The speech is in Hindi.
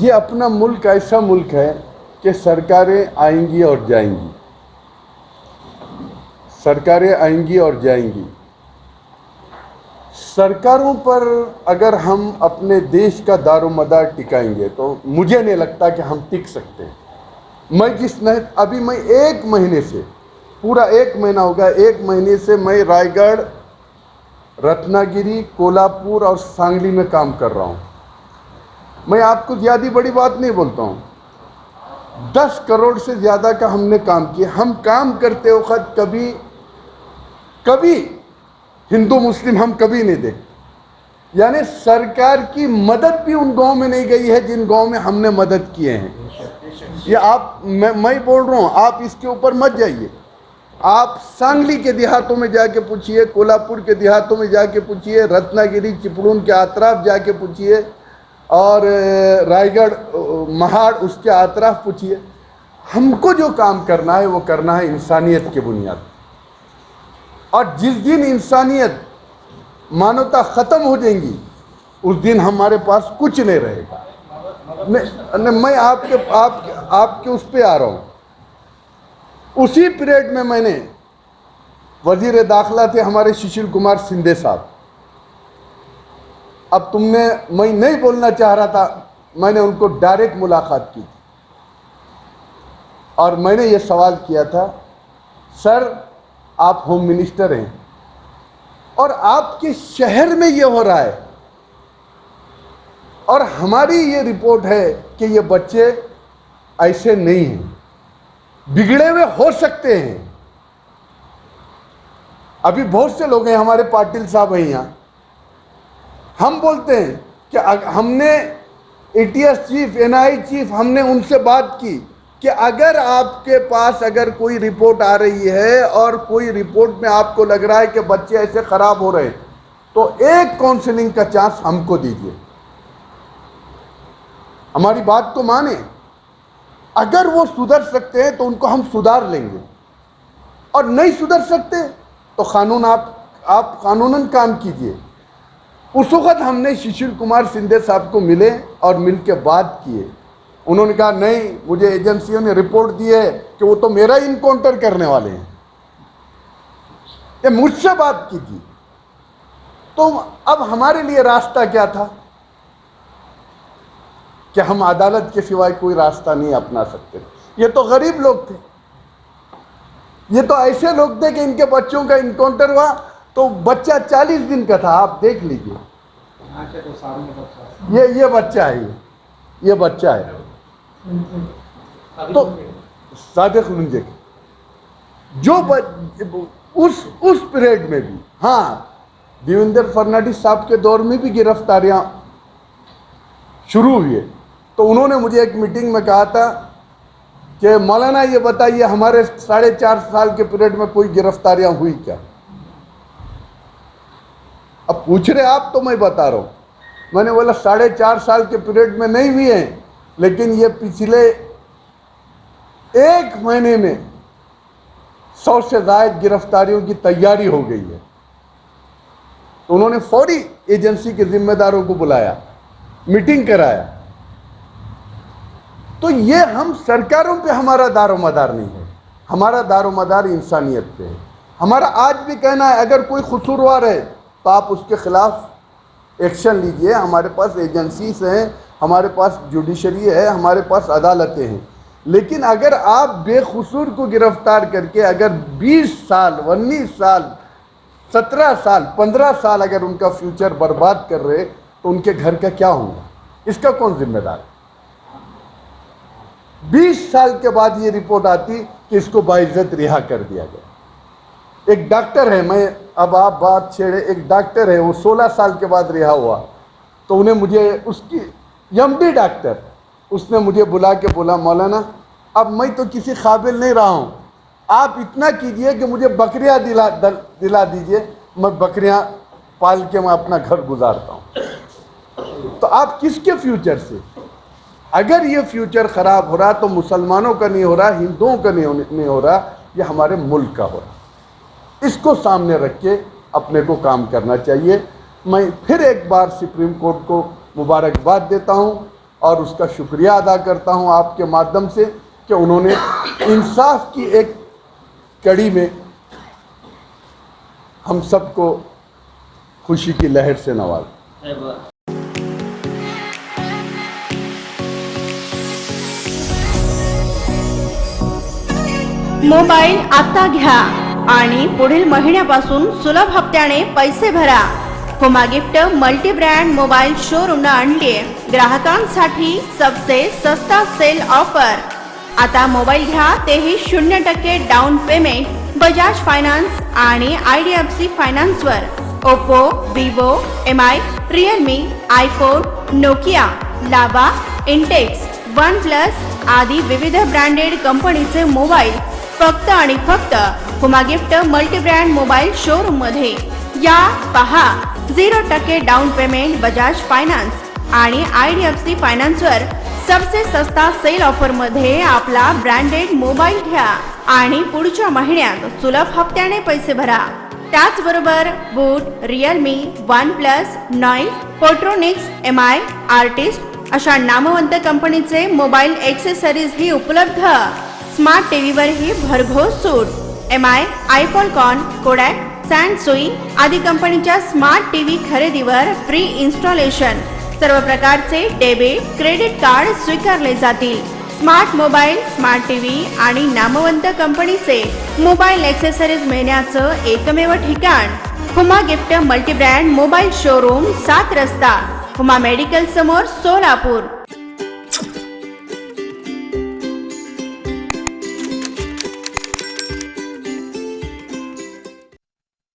ये अपना मुल्क ऐसा मुल्क है कि सरकारें आएंगी और जाएंगी, सरकारें आएंगी और जाएंगी। सरकारों पर अगर हम अपने देश का दारोमदार टिकाएंगे तो मुझे नहीं लगता कि हम टिक सकते हैं। अभी मैं 1 महीने से, पूरा 1 महीना हो गया, 1 महीने से मैं रायगढ़, रत्नागिरी, कोल्हापुर और सांगली में काम कर रहा हूँ। मैं आपको ज़्यादा बड़ी बात नहीं बोलता हूँ, 10 करोड़ से ज़्यादा का हमने काम किया। हम काम करते वक्त कभी हिंदू मुस्लिम हम कभी नहीं देखे, यानी सरकार की मदद भी उन गांव में नहीं गई है जिन गांव में हमने मदद किए हैं। ये मैं बोल रहा हूँ, आप इसके ऊपर मत जाइए। आप सांगली के देहातों में जाके पूछिए, कोल्हापुर के देहातों में जाके पूछिए, रत्नागिरी चिपळूण के अतराफ जाके पूछिए, और रायगढ़ महाड़ उसके अतराफ पूछिए। हमको जो काम करना है वो करना है इंसानियत की बुनियाद। और जिस दिन इंसानियत, मानवता ख़त्म हो जाएंगी, उस दिन हमारे पास कुछ नहीं रहेगा। मैं आपके उस पे आ रहा हूँ। उसी पीरियड में मैंने, वजीर दाखिला थे हमारे सुशील कुमार शिंदे साहब। अब मैं नहीं बोलना चाह रहा था, मैंने उनको डायरेक्ट मुलाकात की थी और मैंने ये सवाल किया था, सर आप होम मिनिस्टर हैं और आपके शहर में ये हो रहा है और हमारी ये रिपोर्ट है कि ये बच्चे ऐसे नहीं हैं, बिगड़े हुए हो सकते हैं। अभी बहुत से लोग हैं, हमारे पाटिल साहब हैं यहाँ, हम बोलते हैं कि हमने एटीएस चीफ, एनआई चीफ, हमने उनसे बात की कि अगर आपके पास अगर कोई रिपोर्ट आ रही है और कोई रिपोर्ट में आपको लग रहा है कि बच्चे ऐसे खराब हो रहे हैं, तो एक काउंसलिंग का चांस हमको दीजिए, हमारी बात को माने। अगर वो सुधर सकते हैं तो उनको हम सुधार लेंगे, और नहीं सुधर सकते तो कानून, आप कानूनन काम कीजिए। उस वक्त हमने सुशील कुमार शिंदे साहब को मिले और मिल के बात किए। उन्होंने कहा नहीं, मुझे एजेंसियों ने रिपोर्ट दी है कि वो तो मेरा इनकाउंटर करने वाले हैं, ये मुझसे बात कीजिए। तो अब हमारे लिए रास्ता क्या था कि हम अदालत के सिवाय कोई रास्ता नहीं अपना सकते। ये तो गरीब लोग थे, ये तो ऐसे लोग थे कि इनके बच्चों का इनकाउंटर हुआ तो बच्चा 40 दिन का था। आप देख लीजिए, ये बच्चा है, ये बच्चा है। तो सादिक मुंजे जो उस पीरियड में भी, हाँ, देवेंद्र फडणवीस साहब के दौर में भी गिरफ्तारियां शुरू हुई। तो उन्होंने मुझे एक मीटिंग में कहा था कि मौलाना ये बताइए हमारे 4.5 साल के पीरियड में कोई गिरफ्तारियां हुई क्या? अब पूछ रहे आप तो मैं बता रहा हूं। मैंने बोला 4.5 साल के पीरियड में नहीं हुई है, लेकिन ये पिछले 1 महीने में 100 से ज्यादा गिरफ्तारियों की तैयारी हो गई है। तो उन्होंने फौरी एजेंसी के जिम्मेदारों को बुलाया, मीटिंग कराया। तो ये हम सरकारों पे हमारा दारोमदार नहीं है, हमारा दारोमदार इंसानियत पे है। हमारा आज भी कहना है अगर कोई कसूरवार है तो आप उसके खिलाफ एक्शन लीजिए। हमारे पास एजेंसीज हैं, हमारे पास जुडिशरी है, हमारे पास अदालतें हैं। लेकिन अगर आप बेकसूर को गिरफ्तार करके अगर 20 साल, 19 साल, 17 साल, 15 साल अगर उनका फ्यूचर बर्बाद कर रहे तो उनके घर का क्या होगा? इसका कौन जिम्मेदार है? 20 साल के बाद ये रिपोर्ट आती कि इसको बाइज्जत रिहा कर दिया गया। एक डॉक्टर है, मैं अब आप बात छेड़े, एक डॉक्टर है, वो 16 साल के बाद रिहा हुआ। तो उन्हें मुझे उसकी एमडी डॉक्टर, उसने मुझे बुला के बोला, मौलाना अब मैं तो किसी काबिल नहीं रहा हूँ, आप इतना कीजिए कि मुझे बकरियाँ दिला दीजिए, मैं बकरियाँ पाल के मैं अपना घर गुजारता हूँ। तो आप किसके फ्यूचर से? अगर ये फ्यूचर ख़राब हो रहा तो मुसलमानों का नहीं हो रहा, हिंदुओं का नहीं हो रहा, ये हमारे मुल्क का हो रहा। इसको सामने रख के अपने को काम करना चाहिए। मैं फिर एक बार सुप्रीम कोर्ट को मुबारकबाद देता हूँ और उसका शुक्रिया अदा करता हूं आपके माध्यम से कि उन्होंने इंसाफ की एक कड़ी में हम सबको खुशी की लहर से नवाजा। मोबाईल आता घ्या आणि पुढील महिन्यापासून सुलभ हप्त्याने पैसे भरा। Huma gift multi brand mobile showroom आणली ग्राहकांसाठी सबसे सस्ता सेल ऑफर। आता मोबाईल घ्या तेही 0% डाउन पेमेंट बजाज फायनान्स आणि IDFC फायनान्स वर। Oppo, Vivo, MI, Realme, iPhone, Nokia, Lava, Intex, OnePlus आदी विविध ब्रँडेड कंपनीचे मोबाईल फक्त आणि फक्त Huma gift multi brand mobile showroom मध्ये या पहा। 0% डाउन पेमेंट बजाज फायनान्स आणि IDFC फायनान्स वर सबसे सस्ता सेल ऑफर मध्ये आपला ब्रँडेड मोबाईल घ्या आणि पुढच्या महिन्यात सुलभ हप्त्याने पैसे भरा। त्याचबरोबर Boat, Realme, OnePlus, Noise, Portronics, MI, artist अशा नामवंत कंपनीचे मोबाईल एक्सेसरीज ही उपलब्ध। स्मार्ट टीव्ही वर ही भरघोस सूट। MI, आयफॉन, कोडॅक, सॅमसुई आदी कंपनीच्या स्मार्ट टीव्ही खरेदीवर फ्री इन्स्टॉलेशन। सर्व प्रकारचे डेबिट, क्रेडिट कार्ड स्वीकारले जातील। स्मार्ट मोबाईल, स्मार्ट टीव्ही आणि नामवंत कंपनीचे मोबाईल एक्सेसरीज मिळण्याचं एकमेव ठिकाण Huma gift multi brand mobile showroom, 7 रस्ता, हुमा मेडिकल समोर, सोलापूर।